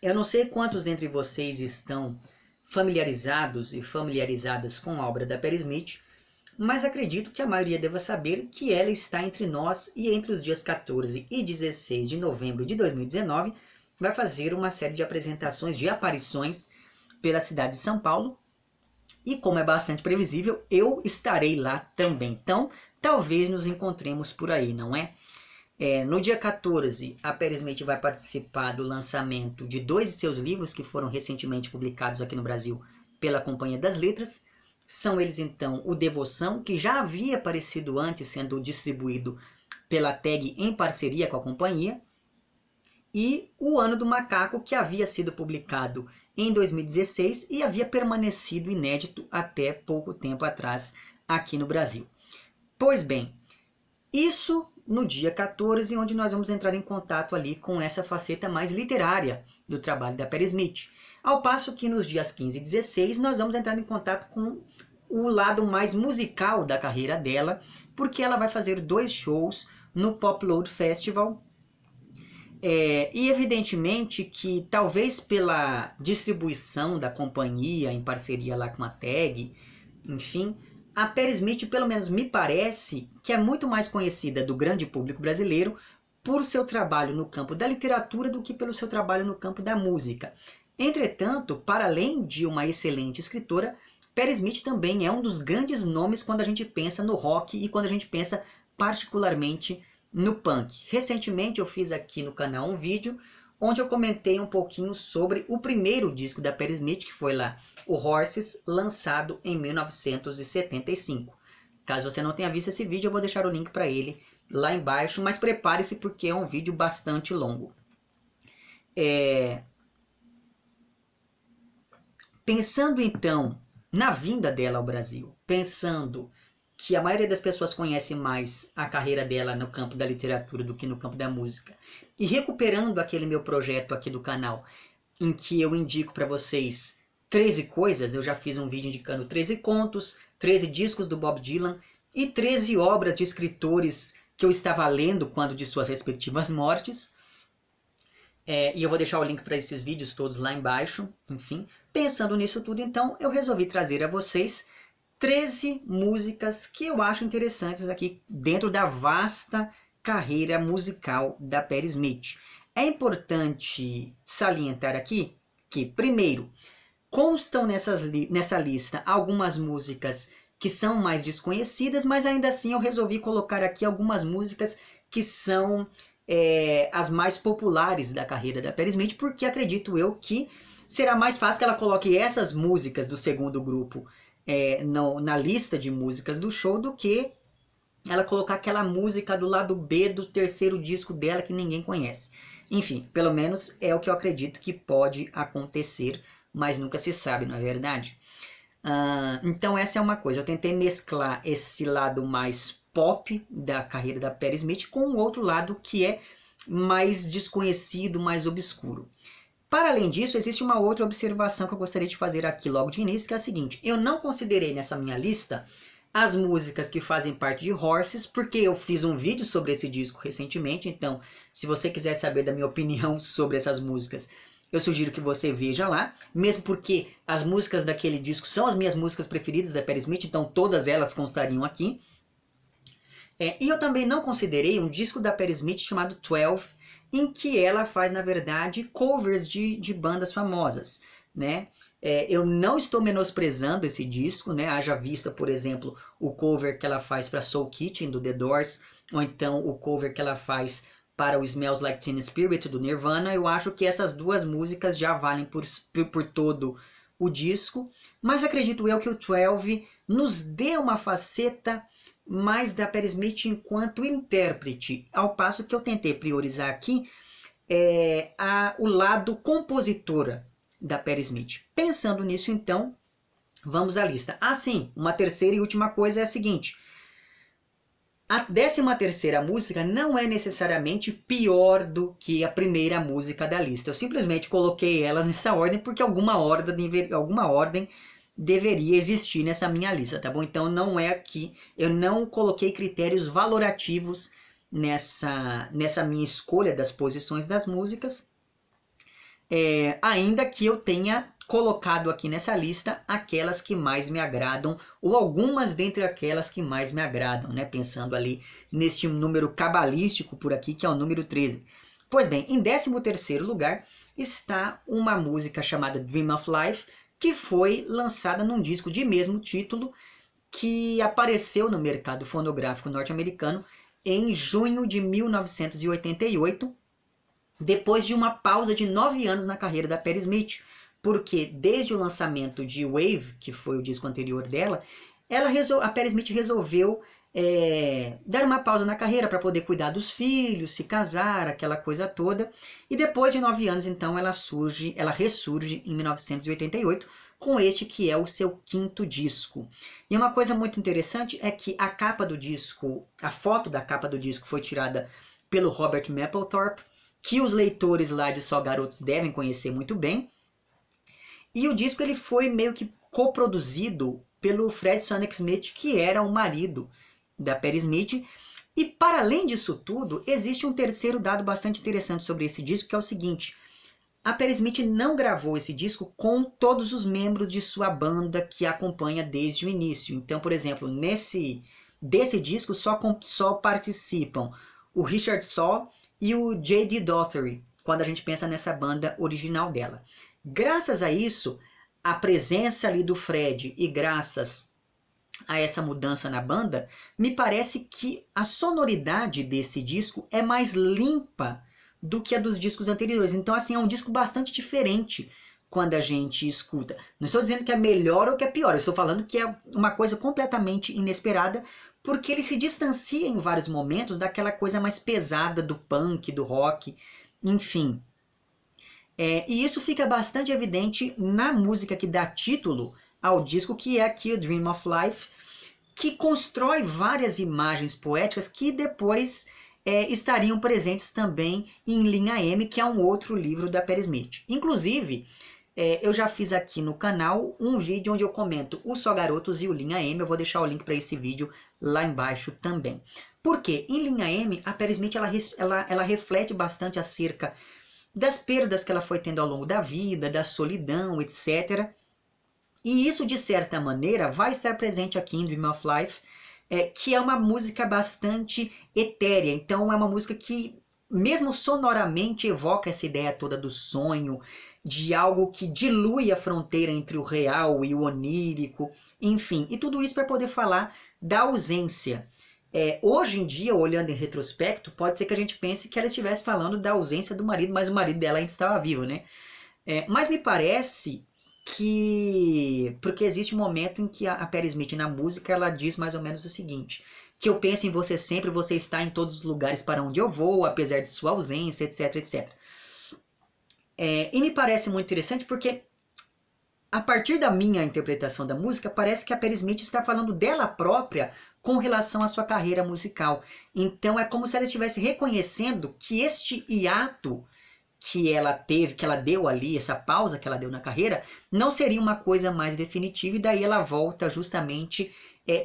Eu não sei quantos dentre vocês estão familiarizados e familiarizadas com a obra da Patti Smith, mas acredito que a maioria deva saber que ela está entre nós e entre os dias 14 e 16 de novembro de 2019 vai fazer uma série de apresentações, de aparições pela cidade de São Paulo. E como é bastante previsível, eu estarei lá também. Então, talvez nos encontremos por aí, não é? No dia 14, a Patti Smith vai participar do lançamento de 2 de seus livros que foram recentemente publicados aqui no Brasil pela Companhia das Letras. São eles, então, o Devoção, que já havia aparecido antes, sendo distribuído pela TAG em parceria com a companhia, e O Ano do Macaco, que havia sido publicado em 2016 e havia permanecido inédito até pouco tempo atrás aqui no Brasil. Pois bem, isso no dia 14, onde nós vamos entrar em contato ali com essa faceta mais literária do trabalho da Patti Smith. Ao passo que nos dias 15 e 16 nós vamos entrar em contato com o lado mais musical da carreira dela, porque ela vai fazer 2 shows no Pop Load Festival. E evidentemente que talvez pela distribuição da companhia em parceria lá com a TAG, enfim, a Patti Smith, pelo menos me parece, que é muito mais conhecida do grande público brasileiro por seu trabalho no campo da literatura do que pelo seu trabalho no campo da música. Entretanto, para além de uma excelente escritora, Patti Smith também é um dos grandes nomes quando a gente pensa no rock e quando a gente pensa particularmente no punk. Recentemente eu fiz aqui no canal um vídeo onde eu comentei um pouquinho sobre o primeiro disco da Patti Smith, que foi lá o Horses, lançado em 1975. Caso você não tenha visto esse vídeo, eu vou deixar o link para ele lá embaixo, mas prepare-se porque é um vídeo bastante longo. Pensando então na vinda dela ao Brasil, pensando que a maioria das pessoas conhece mais a carreira dela no campo da literatura do que no campo da música, e recuperando aquele meu projeto aqui do canal, em que eu indico para vocês 13 coisas, eu já fiz um vídeo indicando 13 contos, 13 discos do Bob Dylan e 13 obras de escritores que eu estava lendo quando de suas respectivas mortes. E eu vou deixar o link para esses vídeos todos lá embaixo. Enfim, pensando nisso tudo, então, eu resolvi trazer a vocês 13 músicas que eu acho interessantes aqui dentro da vasta carreira musical da Patti Smith. É importante salientar aqui que, primeiro, constam nessa lista algumas músicas que são mais desconhecidas, mas ainda assim eu resolvi colocar aqui algumas músicas que são as mais populares da carreira da Patti Smith, porque acredito eu que será mais fácil que ela coloque essas músicas do segundo grupo na lista de músicas do show do que ela colocar aquela música do lado B do terceiro disco dela que ninguém conhece. Enfim, pelo menos é o que eu acredito que pode acontecer, mas nunca se sabe, não é verdade? Então essa é uma coisa, eu tentei mesclar esse lado mais pop da carreira da Patti Smith com o outro lado que é mais desconhecido, mais obscuro. Para além disso, existe uma outra observação que eu gostaria de fazer aqui logo de início, que é a seguinte: eu não considerei nessa minha lista as músicas que fazem parte de Horses, porque eu fiz um vídeo sobre esse disco recentemente, então se você quiser saber da minha opinião sobre essas músicas, eu sugiro que você veja lá, mesmo porque as músicas daquele disco são as minhas músicas preferidas da Patti Smith, então todas elas constariam aqui. E eu também não considerei um disco da Patti Smith chamado 12, em que ela faz, na verdade, covers de bandas famosas, né? Eu não estou menosprezando esse disco, né? Haja vista, por exemplo, o cover que ela faz para Soul Kitchen, do The Doors, ou então o cover que ela faz para o Smells Like Teen Spirit, do Nirvana. Eu acho que essas 2 músicas já valem por todo o disco, mas acredito eu que o 12 nos dê uma faceta mais da Patti Smith enquanto intérprete, ao passo que eu tentei priorizar aqui o lado compositora da Patti Smith. Pensando nisso, então, vamos à lista. Sim, uma terceira e última coisa é a seguinte: a 13ª música não é necessariamente pior do que a primeira música da lista. Eu simplesmente coloquei elas nessa ordem porque alguma ordem deveria existir nessa minha lista, tá bom? Então não é aqui, eu não coloquei critérios valorativos nessa minha escolha das posições das músicas. ainda que eu tenha colocado aqui nessa lista aquelas que mais me agradam, ou algumas dentre aquelas que mais me agradam, né? Pensando ali neste número cabalístico por aqui, que é o número 13. Pois bem, em 13º lugar está uma música chamada Dream of Life, que foi lançada num disco de mesmo título, que apareceu no mercado fonográfico norte-americano em junho de 1988, depois de uma pausa de 9 anos na carreira da Patti Smith, porque desde o lançamento de Wave, que foi o disco anterior dela, a Patti Smith resolveu dar uma pausa na carreira para poder cuidar dos filhos, se casar, aquela coisa toda. E depois de 9 anos, então, ela ressurge em 1988 com este que é o seu 5º disco. E uma coisa muito interessante é que a capa do disco, a foto da capa do disco foi tirada pelo Robert Mapplethorpe, que os leitores lá de Só Garotos devem conhecer muito bem. E o disco ele foi meio que coproduzido pelo Fred Sonic Smith, que era o marido da Patti Smith. E para além disso tudo, existe um terceiro dado bastante interessante sobre esse disco, que é o seguinte: a Patti Smith não gravou esse disco com todos os membros de sua banda que a acompanha desde o início. Então, por exemplo, desse disco só participam o Richard Saw e o J.D. Daugherty, quando a gente pensa nessa banda original dela. Graças a isso, a presença ali do Fred e graças a essa mudança na banda, me parece que a sonoridade desse disco é mais limpa do que a dos discos anteriores. Então, assim, é um disco bastante diferente quando a gente escuta. Não estou dizendo que é melhor ou que é pior, eu estou falando que é uma coisa completamente inesperada, porque ele se distancia em vários momentos daquela coisa mais pesada do punk, do rock, enfim. E isso fica bastante evidente na música que dá título ao disco, que é aqui o Dream of Life, que constrói várias imagens poéticas que depois estariam presentes também em Linha M, que é um outro livro da Patti Smith. Inclusive, eu já fiz aqui no canal um vídeo onde eu comento o Só Garotos e o Linha M. Eu vou deixar o link para esse vídeo lá embaixo também. Porque em Linha M, a Patti Smith ela reflete bastante acerca das perdas que ela foi tendo ao longo da vida, da solidão, etc. E isso, de certa maneira, vai estar presente aqui em Dream of Life, que é uma música bastante etérea. Então é uma música que, mesmo sonoramente, evoca essa ideia toda do sonho, de algo que dilui a fronteira entre o real e o onírico, enfim. E tudo isso para poder falar da ausência. Hoje em dia, olhando em retrospecto, pode ser que a gente pense que ela estivesse falando da ausência do marido, mas o marido dela ainda estava vivo, né? Mas me parece que... Porque existe um momento em que a Patti Smith, na música, ela diz mais ou menos o seguinte: que eu penso em você sempre, você está em todos os lugares para onde eu vou, apesar de sua ausência, etc, etc. E me parece muito interessante porque, a partir da minha interpretação da música, parece que a Patti Smith está falando dela própria com relação à sua carreira musical. Então é como se ela estivesse reconhecendo que este hiato que ela teve, que ela deu ali, essa pausa que ela deu na carreira, não seria uma coisa mais definitiva, e daí ela volta justamente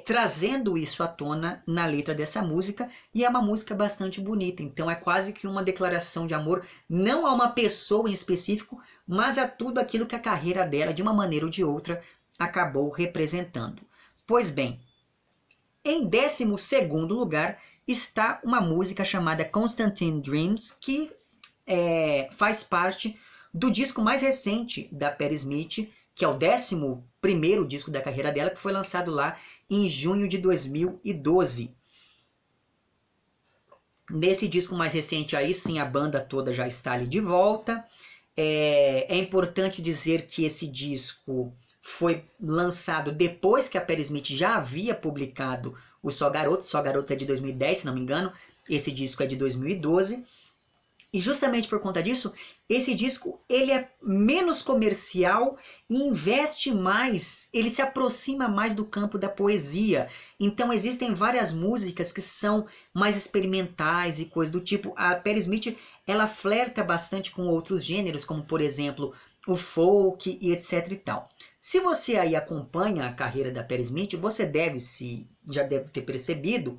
trazendo isso à tona na letra dessa música, e é uma música bastante bonita. Então é quase que uma declaração de amor, não a uma pessoa em específico, mas a tudo aquilo que a carreira dela, de uma maneira ou de outra, acabou representando. Pois bem, em 12º lugar está uma música chamada Constantine Dreams, que faz parte do disco mais recente da Patti Smith, que é o 11º disco da carreira dela, que foi lançado lá em junho de 2012. Nesse disco mais recente aí sim, a banda toda já está ali de volta. É importante dizer que esse disco foi lançado depois que a Patti Smith já havia publicado o Só Garotos. Só Garotos é de 2010, se não me engano. Esse disco é de 2012. E justamente por conta disso, esse disco ele é menos comercial e investe mais, ele se aproxima mais do campo da poesia. Então existem várias músicas que são mais experimentais e coisas do tipo. A Patti Smith ela flerta bastante com outros gêneros, como por exemplo o folk e etc e tal. Se você aí acompanha a carreira da Patti Smith, você já deve ter percebido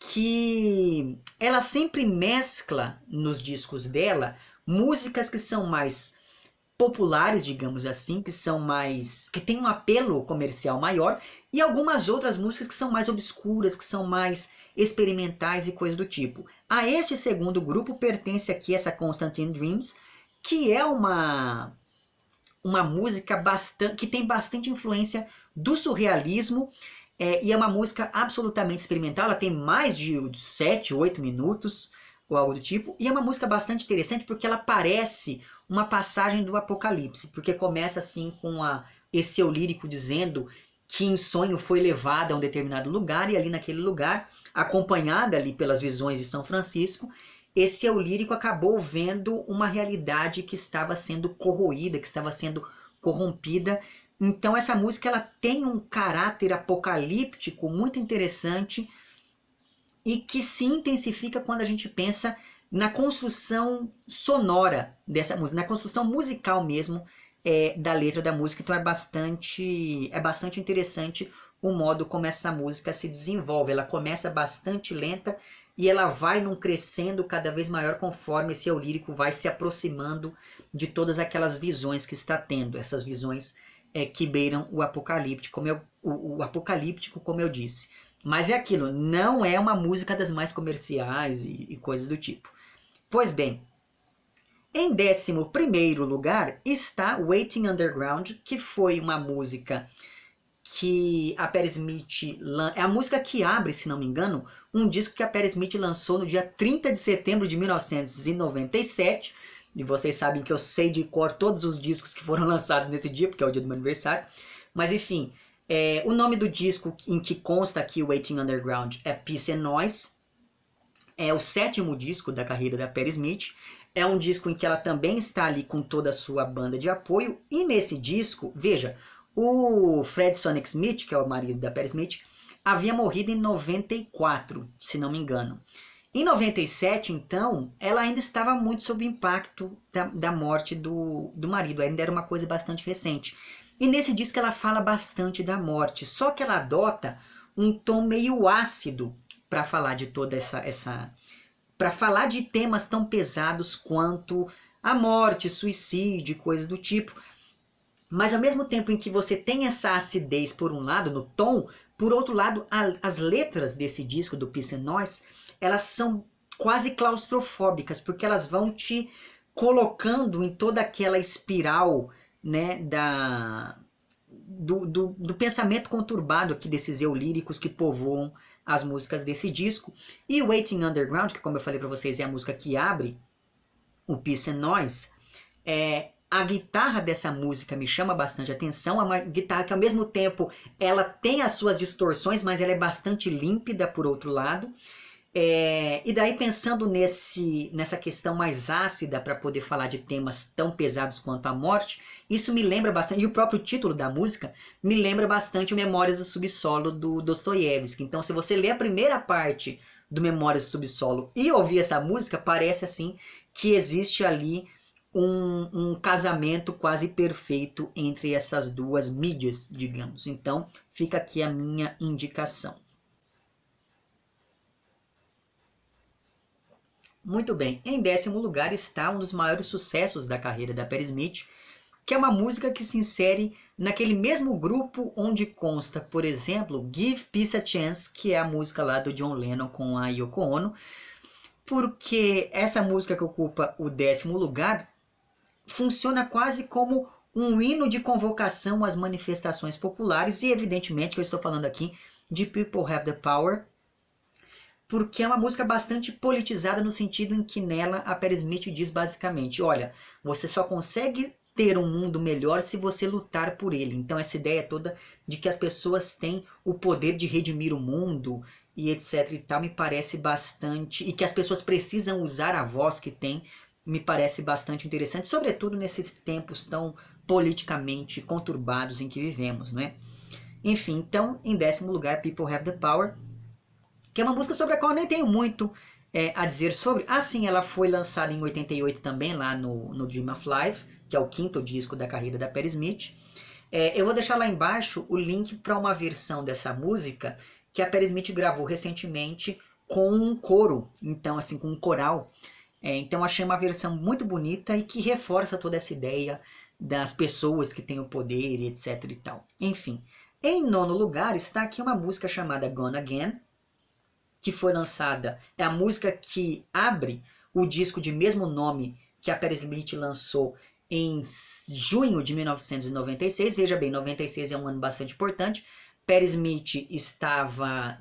que ela sempre mescla nos discos dela músicas que são mais populares, digamos assim, que têm um apelo comercial maior, e algumas outras músicas que são mais obscuras, que são mais experimentais e coisas do tipo. A este segundo grupo pertence aqui essa Constantine Dreams, que é uma música que tem bastante influência do surrealismo, e é uma música absolutamente experimental. Ela tem mais de 7, 8 minutos, ou algo do tipo, e é uma música bastante interessante porque ela parece uma passagem do Apocalipse, porque começa assim com esse eu lírico dizendo que em sonho foi levado a um determinado lugar, e ali naquele lugar, acompanhada ali pelas visões de São Francisco, esse eu lírico acabou vendo uma realidade que estava sendo corroída, que estava sendo corrompida. Então essa música ela tem um caráter apocalíptico muito interessante e que se intensifica quando a gente pensa na construção sonora dessa música, na construção musical mesmo da letra da música. Então é bastante interessante o modo como essa música se desenvolve. Ela começa bastante lenta e ela vai num crescendo cada vez maior conforme esse eu lírico vai se aproximando de todas aquelas visões que está tendo, essas visões que beiram o apocalíptico, como eu disse. Mas é aquilo, não é uma música das mais comerciais e coisas do tipo. Pois bem, em 11º lugar está Waiting Underground, que foi uma música que a Patti Smith... É a música que abre, se não me engano, um disco que a Patti Smith lançou no dia 30 de setembro de 1997. E vocês sabem que eu sei de cor todos os discos que foram lançados nesse dia, porque é o dia do meu aniversário. Mas enfim, o nome do disco em que consta aqui Waiting Underground é Peace and Noise. É o 7º disco da carreira da Patti Smith. É um disco em que ela também está ali com toda a sua banda de apoio. E nesse disco, veja, o Fred Sonic Smith, que é o marido da Patti Smith, havia morrido em 94, se não me engano. Em 97, então, ela ainda estava muito sob o impacto da morte do marido. Ainda era uma coisa bastante recente. E nesse disco ela fala bastante da morte. Só que ela adota um tom meio ácido para falar de toda para falar de temas tão pesados quanto a morte, suicídio, coisas do tipo. Mas ao mesmo tempo em que você tem essa acidez por um lado no tom, por outro lado as letras desse disco do Peace and Noise, elas são quase claustrofóbicas, porque elas vão te colocando em toda aquela espiral, né, do pensamento conturbado aqui desses eu líricos que povoam as músicas desse disco. E Waiting Underground, que como eu falei para vocês é a música que abre o Peace and Noise, a guitarra dessa música me chama bastante atenção. É uma guitarra que ao mesmo tempo ela tem as suas distorções, mas ela é bastante límpida por outro lado. E daí pensando nessa questão mais ácida para poder falar de temas tão pesados quanto a morte, isso me lembra bastante, e o próprio título da música me lembra bastante o Memórias do Subsolo do Dostoiévski. Então se você ler a primeira parte do Memórias do Subsolo e ouvir essa música, parece assim que existe ali um casamento quase perfeito entre essas duas mídias, digamos. Então fica aqui a minha indicação. Muito bem, em 10º lugar está um dos maiores sucessos da carreira da Patti Smith, que é uma música que se insere naquele mesmo grupo onde consta, por exemplo, Give Peace a Chance, que é a música lá do John Lennon com a Yoko Ono, porque essa música que ocupa o 10º lugar funciona quase como um hino de convocação às manifestações populares, e evidentemente que eu estou falando aqui de People Have the Power, porque é uma música bastante politizada no sentido em que nela a Patti Smith diz basicamente, olha, você só consegue ter um mundo melhor se você lutar por ele. Então essa ideia toda de que as pessoas têm o poder de redimir o mundo e etc e tal me parece bastante, e que as pessoas precisam usar a voz que têm, me parece bastante interessante, sobretudo nesses tempos tão politicamente conturbados em que vivemos, né? Enfim, então em 10º lugar People Have the Power, que é uma música sobre a qual eu nem tenho muito a dizer sobre. Assim, ela foi lançada em 88 também, lá no Dream of Life, que é o 5º disco da carreira da Patti Smith. Eu vou deixar lá embaixo o link para uma versão dessa música que a Patti Smith gravou recentemente com um coro, então assim, com um coral, Então achei uma versão muito bonita e que reforça toda essa ideia das pessoas que têm o poder e etc e tal. Enfim, em nono lugar está aqui uma música chamada Gone Again, que foi lançada, é a música que abre o disco de mesmo nome que a Patti Smith lançou em junho de 1996. Veja bem, 96 é um ano bastante importante. Patti Smith estava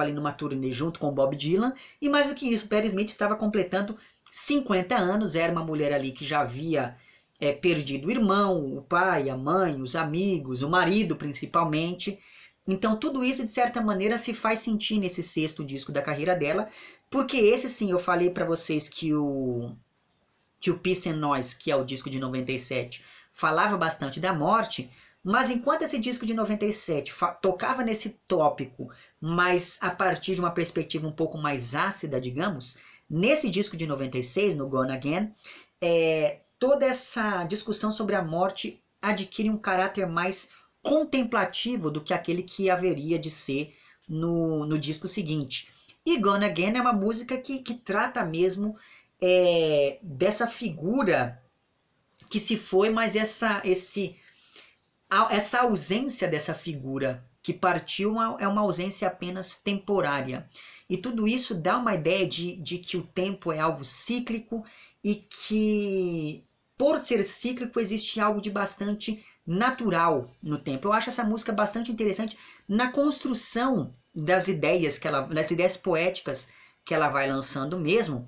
ali numa turnê junto com Bob Dylan, e mais do que isso, Patti Smith estava completando 50 anos, era uma mulher ali que já havia perdido o irmão, o pai, a mãe, os amigos, o marido principalmente. Então tudo isso de certa maneira se faz sentir nesse sexto disco da carreira dela, porque esse sim, eu falei para vocês que o Peace and Noise, que é o disco de 97, falava bastante da morte, mas enquanto esse disco de 97 tocava nesse tópico, mas a partir de uma perspectiva um pouco mais ácida, digamos, nesse disco de 96, no Gone Again, toda essa discussão sobre a morte adquire um caráter mais contemplativo do que aquele que haveria de ser no disco seguinte. E Gone Again é uma música que trata mesmo dessa figura que se foi, mas essa ausência dessa figura que partiu é uma ausência apenas temporária. E tudo isso dá uma ideia de que o tempo é algo cíclico e que, por ser cíclico, existe algo de bastante natural no tempo. Eu acho essa música bastante interessante na construção das ideias poéticas que ela vai lançando mesmo.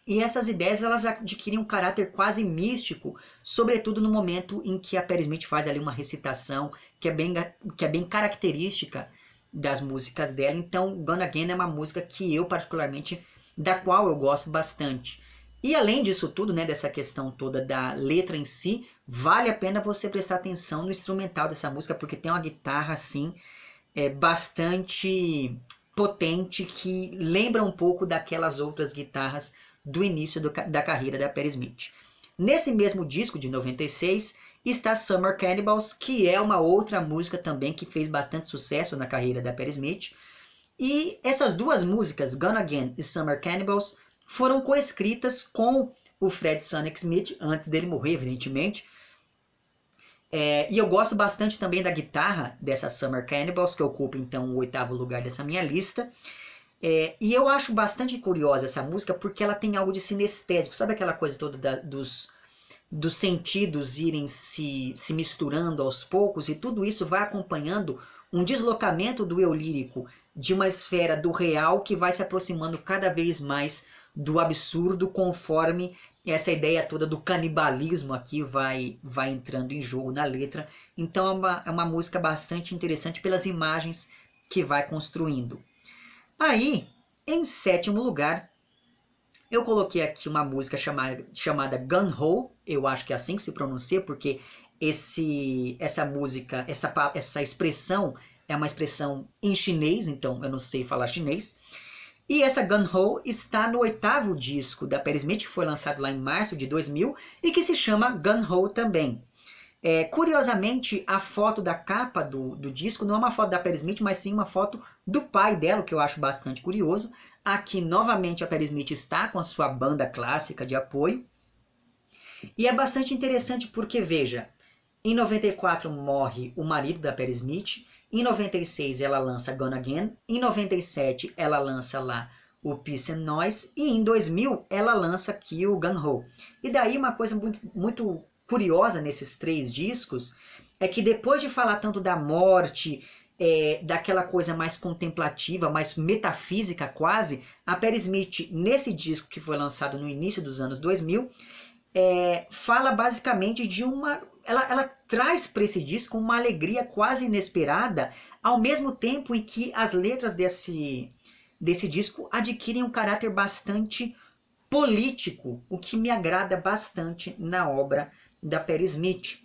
E essas ideias elas adquirem um caráter quase místico, sobretudo no momento em que a Patti Smith faz ali uma recitação que é bem característica das músicas dela. Então, Gone Again é uma música que eu particularmente, da qual eu gosto bastante. E além disso tudo, né, dessa questão toda da letra em si, vale a pena você prestar atenção no instrumental dessa música, porque tem uma guitarra assim bastante potente, que lembra um pouco daquelas outras guitarras do início da carreira da Patti Smith. Nesse mesmo disco de 96 está Summer Cannibals, que é uma outra música também que fez bastante sucesso na carreira da Patti Smith. E essas duas músicas, Gone Again e Summer Cannibals, foram coescritas com o Fred Sonic Smith, antes dele morrer, evidentemente. E eu gosto bastante também da guitarra dessa Summer Cannibals, que ocupa então o 8º lugar dessa minha lista. E eu acho bastante curiosa essa música porque ela tem algo de sinestésico. Sabe aquela coisa toda dos sentidos irem se misturando aos poucos? E tudo isso vai acompanhando um deslocamento do eu lírico de uma esfera do real que vai se aproximando cada vez mais do absurdo, conforme essa ideia toda do canibalismo aqui vai entrando em jogo na letra. Então é uma música bastante interessante pelas imagens que vai construindo. Aí, em 7º lugar, eu coloquei aqui uma música chamada Gun Ho. Eu acho que é assim que se pronuncia, porque essa música, essa expressão é uma expressão em chinês, então eu não sei falar chinês. E essa Gun Ho está no 8º disco da Patti Smith, que foi lançado lá em março de 2000, e que se chama Gun Ho também. Curiosamente, a foto da capa do disco não é uma foto da Patti Smith, mas sim uma foto do pai dela, que eu acho bastante curioso. Aqui, novamente, a Patti Smith está com a sua banda clássica de apoio. E é bastante interessante porque, veja, em 94 morre o marido da Patti Smith, em 96 ela lança Gone Again, em 97 ela lança lá o Peace and Noise, e em 2000 ela lança aqui o Gun Ho. E daí uma coisa muito, muito curiosa nesses 3 discos é que depois de falar tanto da morte, daquela coisa mais contemplativa, mais metafísica quase, a Patti Smith, nesse disco que foi lançado no início dos anos 2000, fala basicamente de uma... Ela traz para esse disco uma alegria quase inesperada, ao mesmo tempo em que as letras desse disco adquirem um caráter bastante político, o que me agrada bastante na obra da Patti Smith.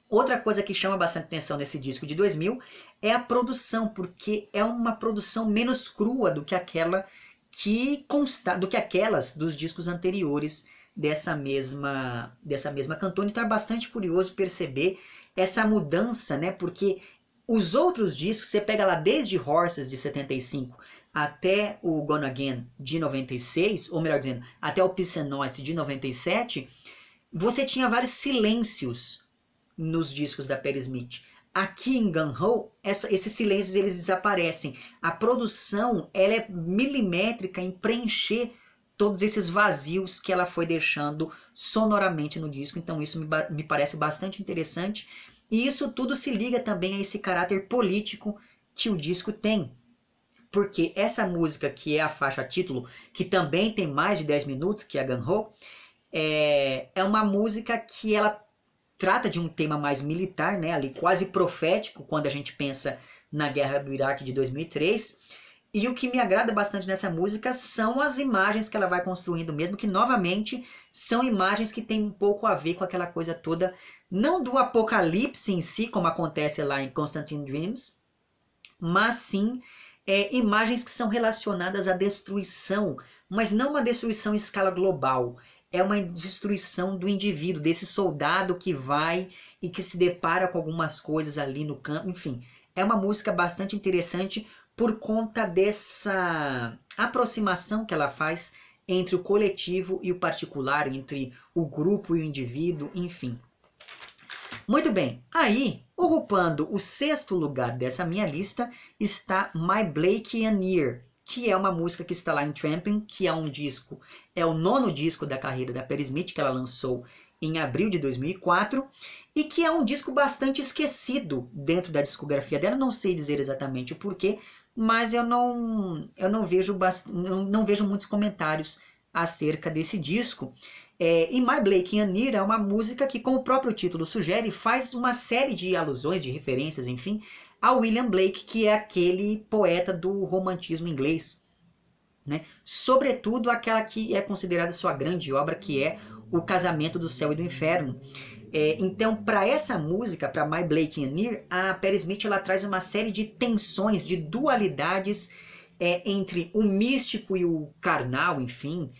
Outra coisa que chama bastante atenção nesse disco de 2000 é a produção, porque é uma produção menos crua do que aquelas dos discos anteriores dessa mesma cantora. Então é bastante curioso perceber essa mudança, né? Porque os outros discos, você pega lá desde Horses de 75 até o Gone Again de 96, ou melhor dizendo, até o Peace and Noise de 97, você tinha vários silêncios nos discos da Patti Smith. Aqui em Gung Ho, esses silêncios eles desaparecem. A produção ela é milimétrica em preencher todos esses vazios que ela foi deixando sonoramente no disco. Então isso me parece bastante interessante. E isso tudo se liga também a esse caráter político que o disco tem. Porque essa música, que é a faixa título, que também tem mais de 10 minutos, que é a Gung Ho, é uma música que ela trata de um tema mais militar, né, ali quase profético, quando a gente pensa na Guerra do Iraque de 2003. E o que me agrada bastante nessa música são as imagens que ela vai construindo mesmo, que novamente são imagens que tem um pouco a ver com aquela coisa toda, não do apocalipse em si, como acontece lá em Constantine Dreams, mas sim imagens que são relacionadas à destruição, mas não uma destruição em escala global. É uma destruição do indivíduo, desse soldado que vai e que se depara com algumas coisas ali no campo. Enfim, é uma música bastante interessante por conta dessa aproximação que ela faz entre o coletivo e o particular, entre o grupo e o indivíduo, enfim. Muito bem, aí, ocupando o 6º lugar dessa minha lista, está My Blake and Year, que é uma música que está lá em Tramping, que é um disco, é o 9º disco da carreira da Patti Smith, que ela lançou em abril de 2004, e que é um disco bastante esquecido dentro da discografia dela. Não sei dizer exatamente o porquê, mas eu não vejo muitos comentários acerca desse disco. E My Blake and Year é uma música que, como o próprio título sugere, faz uma série de alusões, de referências, enfim, a William Blake, que é aquele poeta do romantismo inglês, né? Sobretudo aquela que é considerada sua grande obra, que é O Casamento do Céu e do Inferno. Então, para essa música, para My Blake and Year, a Patti Smith ela traz uma série de tensões, de dualidades entre o místico e o carnal, enfim,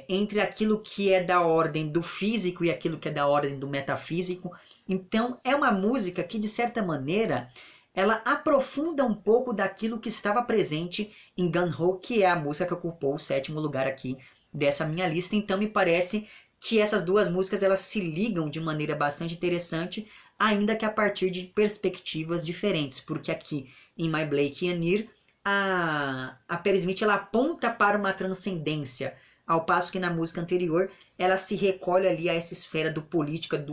entre aquilo que é da ordem do físico e aquilo que é da ordem do metafísico. Então é uma música que, de certa maneira, ela aprofunda um pouco daquilo que estava presente em Gung Ho, que é a música que ocupou o 7º lugar aqui dessa minha lista. Então me parece que essas duas músicas elas se ligam de maneira bastante interessante, ainda que a partir de perspectivas diferentes, porque aqui em My Blake and Year a Patti Smith ela aponta para uma transcendência, ao passo que na música anterior ela se recolhe ali a essa esfera do política,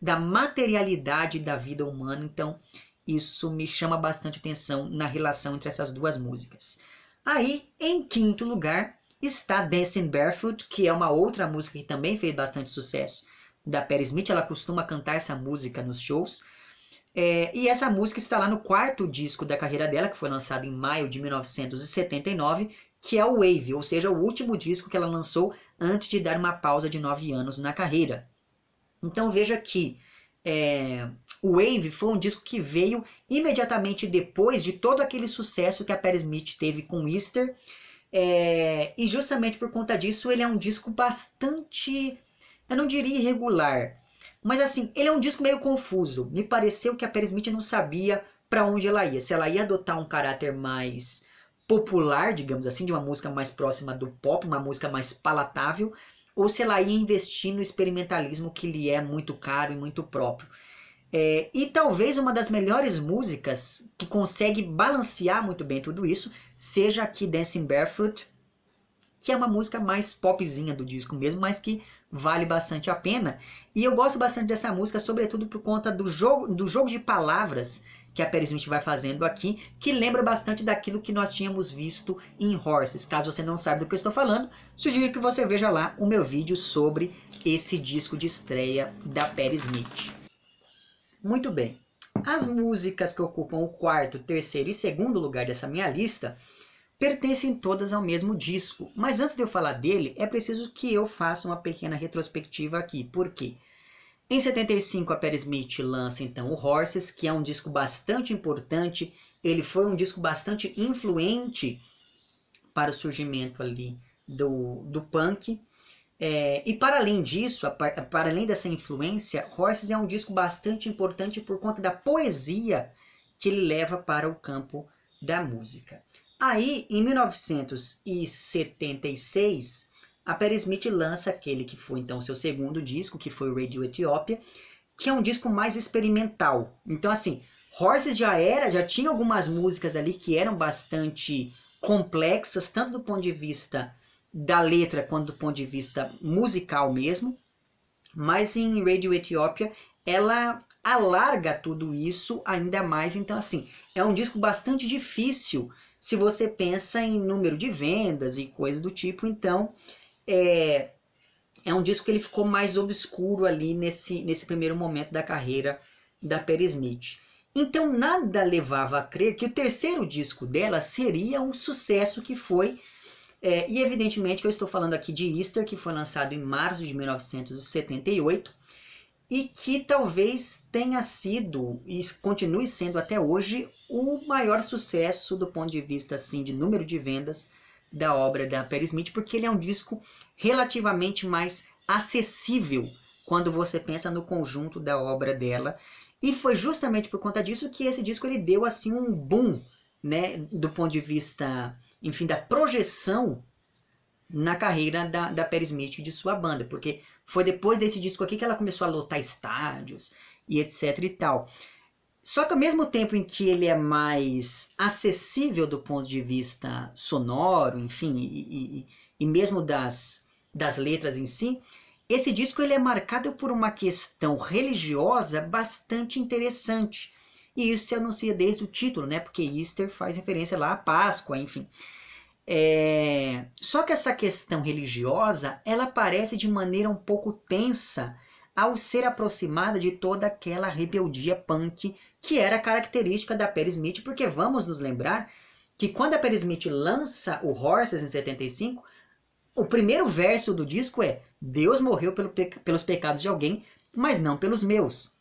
da materialidade da vida humana. Então isso me chama bastante atenção na relação entre essas duas músicas. Aí, em 5º lugar, está Dancing Barefoot, que é uma outra música que também fez bastante sucesso da Patti Smith. Ela costuma cantar essa música nos shows. E essa música está lá no 4º disco da carreira dela, que foi lançado em maio de 1979, que é o Wave, ou seja, o último disco que ela lançou antes de dar uma pausa de 9 anos na carreira. Então veja que o Wave foi um disco que veio imediatamente depois de todo aquele sucesso que a Patti Smith teve com Easter, e justamente por conta disso ele é um disco bastante, eu não diria irregular, mas assim, ele é um disco meio confuso. Me pareceu que a Patti Smith não sabia para onde ela ia, se ela ia adotar um caráter mais popular, digamos assim, de uma música mais próxima do pop, uma música mais palatável, ou se ela ia investir no experimentalismo que lhe é muito caro e muito próprio. E talvez uma das melhores músicas que consegue balancear muito bem tudo isso seja aqui Dancing Barefoot, que é uma música mais popzinha do disco mesmo, mas que vale bastante a pena. E eu gosto bastante dessa música, sobretudo por conta do jogo de palavras que a Patti Smith vai fazendo aqui, que lembra bastante daquilo que nós tínhamos visto em Horses. Caso você não saiba do que eu estou falando, sugiro que você veja lá o meu vídeo sobre esse disco de estreia da Patti Smith. Muito bem, as músicas que ocupam o 4º, 3º e 2º lugar dessa minha lista pertencem todas ao mesmo disco. Mas antes de eu falar dele, é preciso que eu faça uma pequena retrospectiva aqui. Por quê? Em 75 a Patti Smith lança então o Horses, que é um disco bastante importante. Ele foi um disco bastante influente para o surgimento ali do punk. E para além disso, para além dessa influência, Horses é um disco bastante importante por conta da poesia que ele leva para o campo da música. Aí, em 1976, a Patti Smith lança aquele que foi então seu segundo disco, que foi o Radio Ethiopia, que é um disco mais experimental. Então, assim, Horses já tinha algumas músicas ali que eram bastante complexas, tanto do ponto de vista da letra quanto do ponto de vista musical mesmo. Mas em Radio Ethiopia ela alarga tudo isso ainda mais. Então, assim, é um disco bastante difícil se você pensa em número de vendas e coisa do tipo. Então, é um disco que ele ficou mais obscuro ali nesse primeiro momento da carreira da Patti Smith. Então nada levava a crer que o terceiro disco dela seria um sucesso que foi. E evidentemente que eu estou falando aqui de Easter, que foi lançado em março de 1978 e que talvez tenha sido e continue sendo até hoje o maior sucesso do ponto de vista assim, de número de vendas da obra da Patti Smith, porque ele é um disco relativamente mais acessível quando você pensa no conjunto da obra dela. E foi justamente por conta disso que esse disco ele deu assim um boom, né, do ponto de vista, enfim, da projeção na carreira da Patti Smith e de sua banda, porque foi depois desse disco aqui que ela começou a lotar estádios e etc e tal. Só que ao mesmo tempo em que ele é mais acessível do ponto de vista sonoro, enfim, e mesmo das letras em si, esse disco ele é marcado por uma questão religiosa bastante interessante. E isso se anuncia desde o título, né? Porque Easter faz referência lá à Páscoa, enfim. Só que essa questão religiosa, ela aparece de maneira um pouco tensa ao ser aproximada de toda aquela rebeldia punk que era característica da Patti Smith, porque vamos nos lembrar que quando a Patti Smith lança o Horses em 75, o primeiro verso do disco é: Deus morreu pelos pecados de alguém, mas não pelos meus.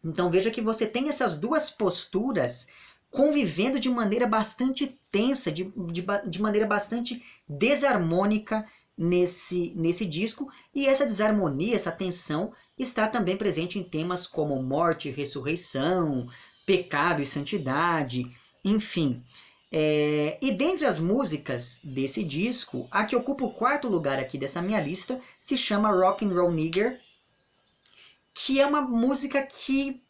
Então veja que você tem essas duas posturas convivendo de maneira bastante tensa, de maneira bastante desarmônica nesse disco. E essa desarmonia, essa tensão está também presente em temas como morte e ressurreição, pecado e santidade, enfim. E dentre as músicas desse disco, a que ocupa o quarto lugar aqui dessa minha lista se chama Rock and Roll Nigger, que é uma música que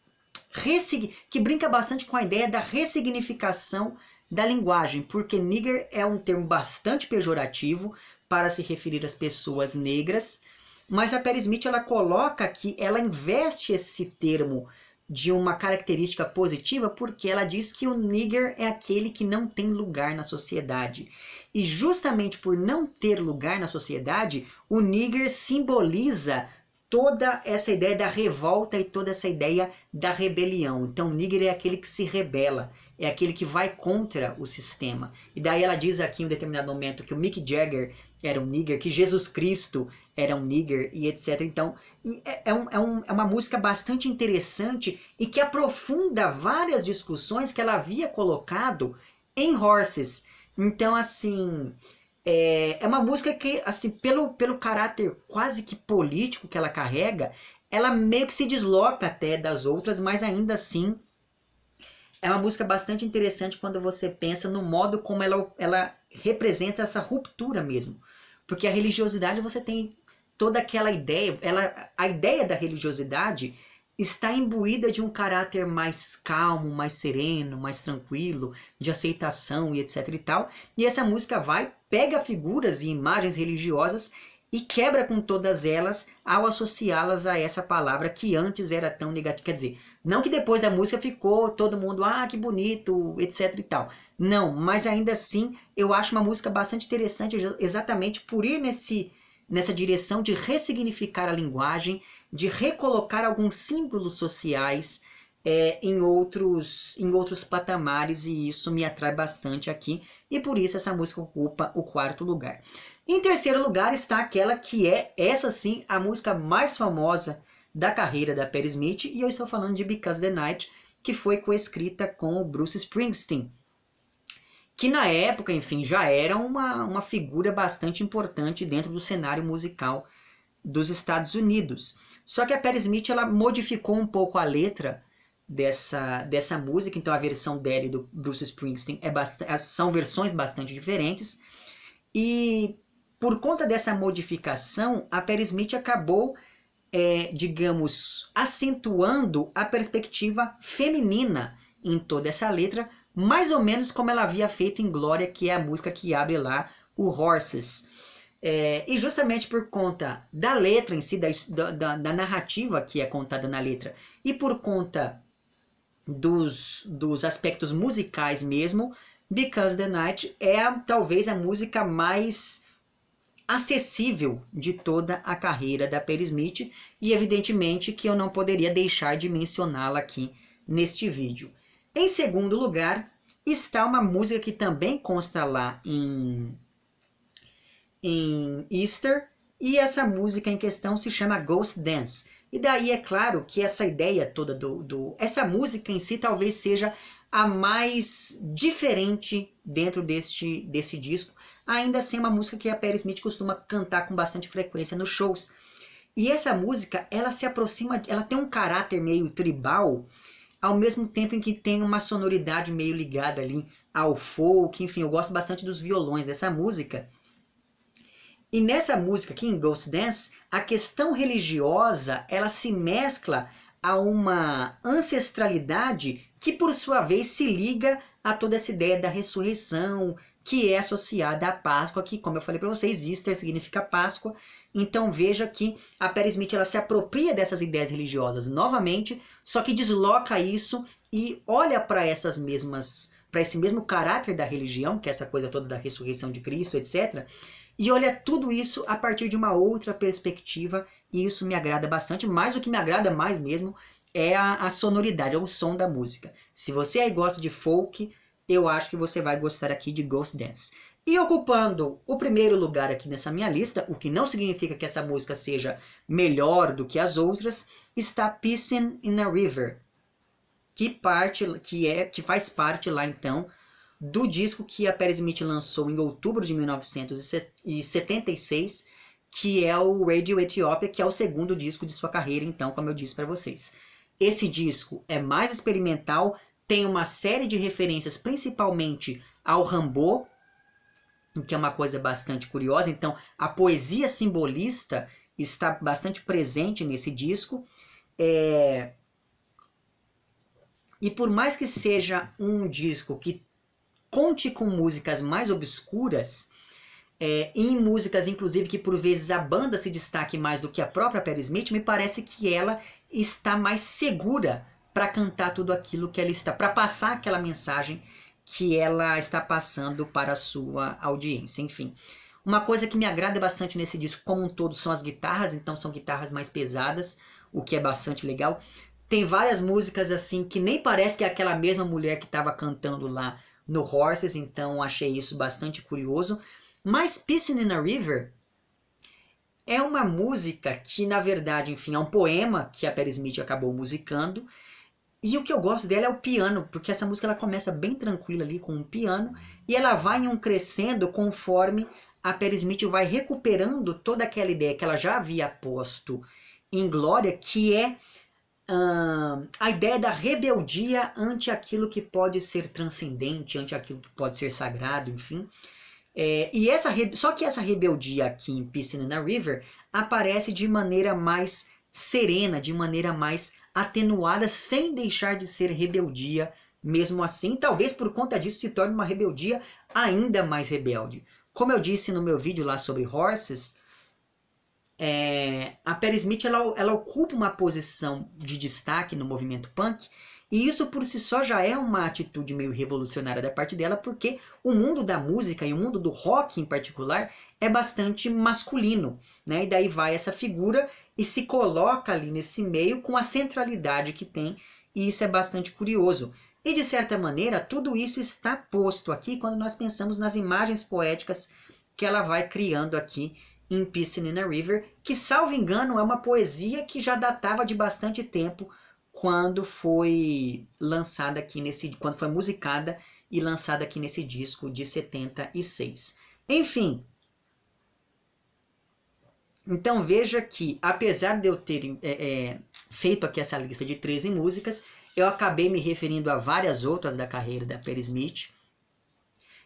brinca bastante com a ideia da ressignificação da linguagem, porque nigger é um termo bastante pejorativo para se referir às pessoas negras, mas a Patti Smith ela coloca aqui, ela investe esse termo de uma característica positiva, porque ela diz que o nigger é aquele que não tem lugar na sociedade. E justamente por não ter lugar na sociedade, o nigger simboliza toda essa ideia da revolta e toda essa ideia da rebelião. Então, o nigger é aquele que se rebela, é aquele que vai contra o sistema. E daí ela diz aqui em um determinado momento que o Mick Jagger era um nigger, que Jesus Cristo era um nigger e etc. Então, é uma música bastante interessante e que aprofunda várias discussões que ela havia colocado em Horses. Então, assim, é uma música que, assim, pelo caráter quase que político que ela carrega, ela meio que se desloca até das outras, mas ainda assim é uma música bastante interessante quando você pensa no modo como ela representa essa ruptura mesmo. Porque a religiosidade, você tem toda aquela ideia, a ideia da religiosidade está imbuída de um caráter mais calmo, mais sereno, mais tranquilo, de aceitação e etc e tal. E essa música pega figuras e imagens religiosas e quebra com todas elas ao associá-las a essa palavra que antes era tão negativa. Quer dizer, não que depois da música ficou todo mundo, que bonito, etc e tal. Não, mas ainda assim eu acho uma música bastante interessante exatamente por ir nessa direção de ressignificar a linguagem, de recolocar alguns símbolos sociais em outros patamares, e isso me atrai bastante aqui, e por isso essa música ocupa o quarto lugar. Em terceiro lugar está aquela que é, essa sim, a música mais famosa da carreira da Patti Smith, e eu estou falando de Because the Night, que foi coescrita com o Bruce Springsteen, que na época, enfim, já era uma figura bastante importante dentro do cenário musical dos Estados Unidos. Só que a Patti Smith ela modificou um pouco a letra dessa música. Então a versão dela e do Bruce Springsteen são versões bastante diferentes. E por conta dessa modificação, a Patti Smith acabou, digamos, acentuando a perspectiva feminina em toda essa letra, mais ou menos como ela havia feito em Glória, que é a música que abre lá o Horses. E justamente por conta da letra em si, da narrativa que é contada na letra, e por conta dos aspectos musicais mesmo, Because the Night é talvez a música mais acessível de toda a carreira da Patti Smith, e evidentemente que eu não poderia deixar de mencioná-la aqui neste vídeo. Em segundo lugar, está uma música que também consta lá em Easter, e essa música em questão se chama Ghost Dance. E daí é claro que essa ideia toda essa música em si talvez seja a mais diferente dentro desse disco. Ainda assim é uma música que a Patti Smith costuma cantar com bastante frequência nos shows. E essa música, ela se aproxima, ela tem um caráter meio tribal, ao mesmo tempo em que tem uma sonoridade meio ligada ali ao folk. Enfim, eu gosto bastante dos violões dessa música. E nessa música aqui, em Ghost Dance, a questão religiosa, ela se mescla a uma ancestralidade que, por sua vez, se liga a toda essa ideia da ressurreição, que é associada à Páscoa, que, como eu falei para vocês, Easter significa Páscoa. Então veja que a Patti Smith, ela se apropria dessas ideias religiosas novamente, só que desloca isso e olha para esse mesmo caráter da religião, que é essa coisa toda da ressurreição de Cristo, etc., e olha tudo isso a partir de uma outra perspectiva, e isso me agrada bastante. Mas o que me agrada mais mesmo é a sonoridade, é o som da música. Se você aí gosta de folk, eu acho que você vai gostar aqui de Ghost Dance. E ocupando o primeiro lugar aqui nessa minha lista, o que não significa que essa música seja melhor do que as outras, está Pissing in a River, que faz parte lá então do disco que a Patti Smith lançou em outubro de 1976, que é o Radio Ethiopia, que é o segundo disco de sua carreira, então, como eu disse para vocês. Esse disco é mais experimental, tem uma série de referências, principalmente ao Rimbaud, que é uma coisa bastante curiosa. Então, a poesia simbolista está bastante presente nesse disco. E por mais que seja um disco que conte com músicas mais obscuras, em músicas inclusive que por vezes a banda se destaque mais do que a própria Patti Smith, me parece que ela está mais segura para cantar tudo aquilo que ela está, para passar aquela mensagem que ela está passando para a sua audiência. Enfim, uma coisa que me agrada bastante nesse disco como um todo são as guitarras, então são guitarras mais pesadas, o que é bastante legal. Tem várias músicas assim que nem parece que é aquela mesma mulher que estava cantando lá no Horses, então achei isso bastante curioso. Mas Pissing in a River é uma música que, na verdade, enfim, é um poema que a Patti Smith acabou musicando. E o que eu gosto dela é o piano, porque essa música ela começa bem tranquila ali com um piano, e ela vai em um crescendo conforme a Patti Smith vai recuperando toda aquela ideia que ela já havia posto em Glória, que é a ideia da rebeldia ante aquilo que pode ser transcendente, ante aquilo que pode ser sagrado, enfim. Só que essa rebeldia aqui em Pissing in a River aparece de maneira mais serena, de maneira mais atenuada, sem deixar de ser rebeldia mesmo assim. Talvez por conta disso se torne uma rebeldia ainda mais rebelde. Como eu disse no meu vídeo lá sobre Horses, a Patti Smith ela ocupa uma posição de destaque no movimento punk, e isso por si só já é uma atitude meio revolucionária da parte dela, porque o mundo da música e o mundo do rock em particular é bastante masculino, né? E daí vai essa figura e se coloca ali nesse meio com a centralidade que tem, e isso é bastante curioso. E de certa maneira tudo isso está posto aqui quando nós pensamos nas imagens poéticas que ela vai criando aqui em Pissing in a River, que, salvo engano, é uma poesia que já datava de bastante tempo quando foi lançada aqui quando foi musicada e lançada aqui nesse disco de 76. Enfim, então veja que, apesar de eu ter feito aqui essa lista de 13 músicas, eu acabei me referindo a várias outras da carreira da Patti Smith.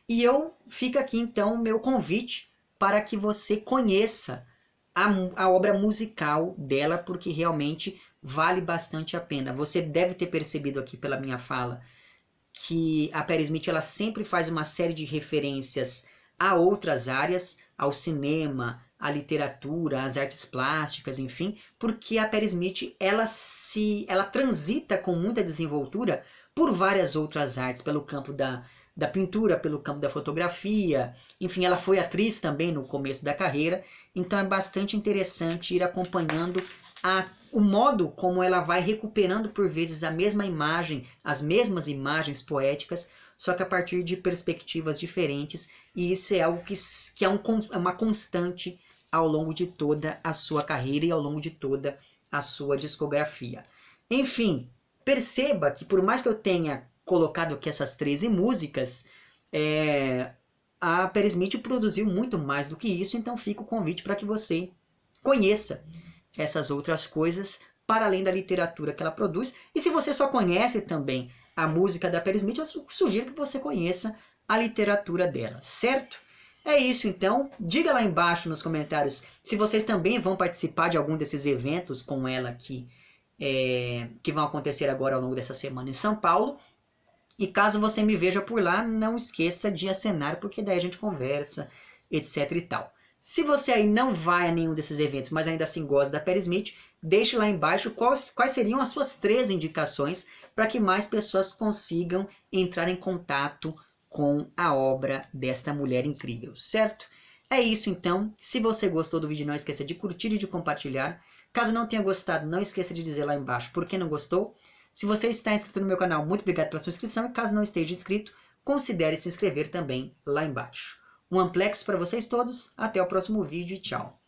E fica aqui então o meu convite para que você conheça a obra musical dela, porque realmente vale bastante a pena. Você deve ter percebido aqui pela minha fala que a Patti Smith ela sempre faz uma série de referências a outras áreas, ao cinema, à literatura, às artes plásticas, enfim, porque a Patti Smith ela transita com muita desenvoltura por várias outras artes, pelo campo da pintura, pelo campo da fotografia, enfim, ela foi atriz também no começo da carreira, então é bastante interessante ir acompanhando o modo como ela vai recuperando por vezes a mesma imagem, as mesmas imagens poéticas, só que a partir de perspectivas diferentes, e isso é algo que é uma constante ao longo de toda a sua carreira e ao longo de toda a sua discografia. Enfim, perceba que por mais que eu tenha colocado aqui essas 13 músicas, a Patti Smith produziu muito mais do que isso, então fica o convite para que você conheça essas outras coisas para além da literatura que ela produz. E se você só conhece também a música da Patti Smith, eu sugiro que você conheça a literatura dela, certo? É isso então, diga lá embaixo nos comentários se vocês também vão participar de algum desses eventos com ela aqui, que vão acontecer agora ao longo dessa semana em São Paulo. E caso você me veja por lá, não esqueça de acenar, porque daí a gente conversa, etc e tal. Se você aí não vai a nenhum desses eventos, mas ainda assim gosta da Patti Smith, deixe lá embaixo quais seriam as suas 3 indicações para que mais pessoas consigam entrar em contato com a obra desta mulher incrível, certo? É isso então. Se você gostou do vídeo, não esqueça de curtir e de compartilhar. Caso não tenha gostado, não esqueça de dizer lá embaixo por que não gostou. Se você está inscrito no meu canal, muito obrigado pela sua inscrição. E caso não esteja inscrito, considere se inscrever também lá embaixo. Um amplex para vocês todos. Até o próximo vídeo e tchau.